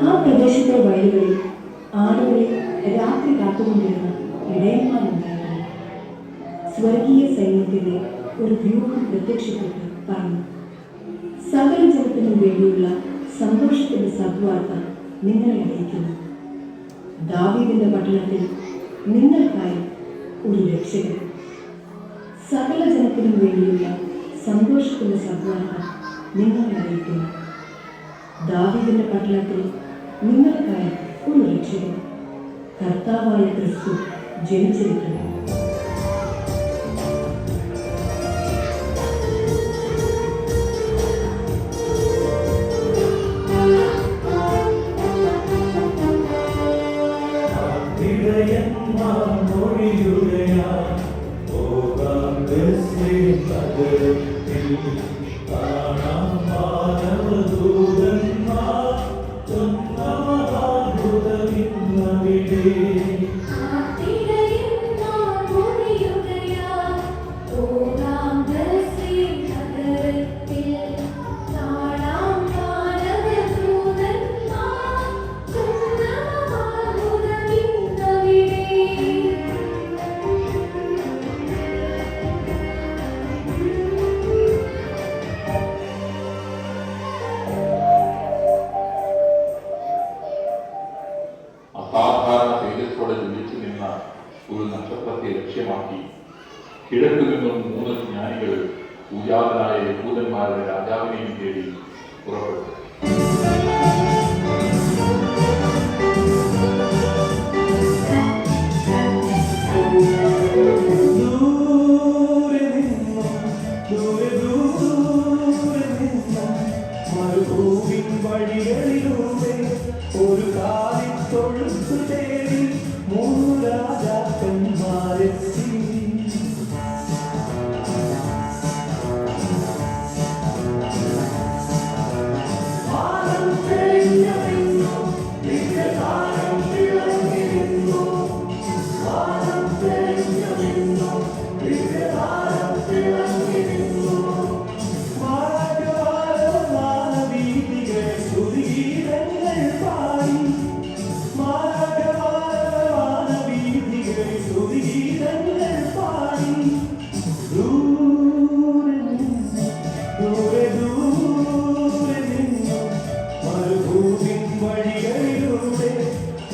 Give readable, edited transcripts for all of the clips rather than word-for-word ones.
ആ പ്രദേശത്തെ വയലുകളിൽ ആളുകളെ രാത്രി കാത്തുകൊണ്ടിരുന്ന ഇടയന്മാരുണ്ടായിരുന്നു. സ്വർഗീയ സൈന്യത്തിന്റെ ഒരു വ്യൂഹം പ്രത്യക്ഷപ്പെട്ട് പറഞ്ഞു, സകല ജനത്തിനും വേണ്ടിയുള്ള സന്തോഷത്തിന്റെ സദ്വാർത്ത നിങ്ങളെ അറിയിക്കുന്നു. ദാവീദിന്റെ പട്ടണത്തിൽ നിങ്ങൾക്കായി ഒരു രക്ഷകൻ. സകല ജനത്തിനും വേണ്ടിയുള്ള സന്തോഷത്തിന്റെ സദ്വാർത്ത നിങ്ങളെ അറിയിക്കുന്നു. ദാവീദിന്റെ പട്ടണത്തിൽ നിങ്ങൾക്കായി ഒരു രക്ഷകൻ, കർത്താവായ ക്രിസ്തു ജനിച്ചിരിക്കുന്നു. അസാധാരണ തേജസ്സോടെ ജ്വലിച്ചു നിന്ന ഒരു നക്ഷത്രത്തെ ലക്ഷ്യമാക്കി കിഴക്കു നിന്നും 3 ജ്ഞാനികൾ പൂജാതനായ യഹൂദന്മാരുടെ രാജാവിനെയും തേടി പുറപ്പെട്ടു. വഴികളിലൂടെ ഒരു കാലിൽ തൊഴുത്തു തേടി 3 രാജാക്കന്മാരെത്തി. വാനം തെളിഞ്ഞു, ദിവ്യതാരം തിളങ്ങിരുന്നു. വാനം തെളിഞ്ഞു, ദിവ്യതാരം തിളങ്ങിരുന്നു.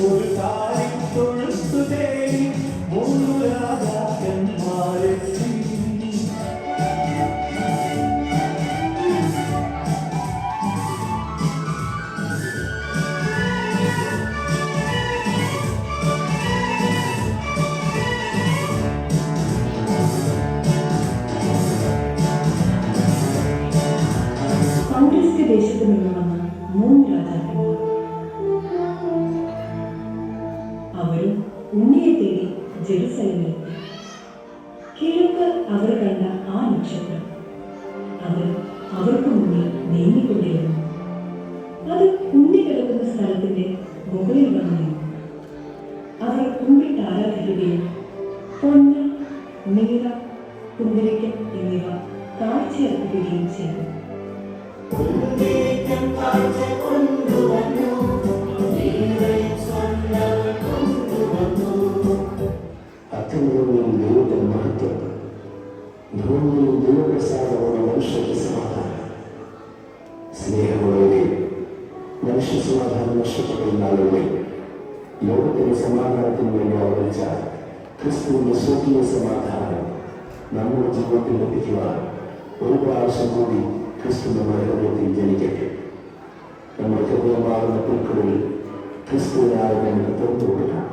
ഒരു കാലിൽ തൊഴുത്തു തേടി 3 രാജാക്കന്മാരെത്തി. ദേശത്ത് നിന്ന് വന്ന 3 രാജാക്കന്മാർ. അവരും ഉണ്ണിയെ തേടി ജെറുസലേമിലെത്തി. കിഴക്ക് അവർ കണ്ട ആ നക്ഷത്രം അവർക്ക് മുന്നിൽ നീങ്ങിക്കൊണ്ടിരുന്നു. അത് ഉണ്ണി കിടക്കുന്ന സ്ഥലത്തിന്റെ മുകളിൽ വന്നു നിന്നു. അവർ കുമ്പിട്ട് ആരാധിക്കുകയും പൊന്ന്, നീല, കുന്തിരിക്കം എന്നിവ കാഴ്ചയർപ്പിക്കുകയും ചെയ്തു. അത്യുന്നതങ്ങളിൽ ദൈവത്തിന് മഹത്വം, ഭൂമിയിൽ ദൈവപ്രസാദമുള്ള മനുഷ്യർക്ക് സമാധാനം. സ്നേഹമുള്ളവരെ, മനുഷ്യ സമാധാനം നഷ്ടപ്പെട്ടിരുന്ന ആളുകളെ ലോകത്തിന്റെ സമാധാനത്തിന് വേണ്ടി അവതരിച്ച ക്രിസ്തുവിന്റെ സ്വർഗീയ സമാധാനം നമ്മുടെ ജീവിതത്തിൽ ലഭിക്കുവാൻ ഒരു പ്രാവശ്യം കൂടി ക്രിസ്തു നമ്മുടെ ഹൃദയത്തിൽ ജനിക്കട്ടെ. നമ്മുടെ ഹൃദയമാകുന്ന പുൽക്കളിൽ ക്രിസ്തുവിനായി നമുക്ക് തുറന്നു കൊടുക്കാം.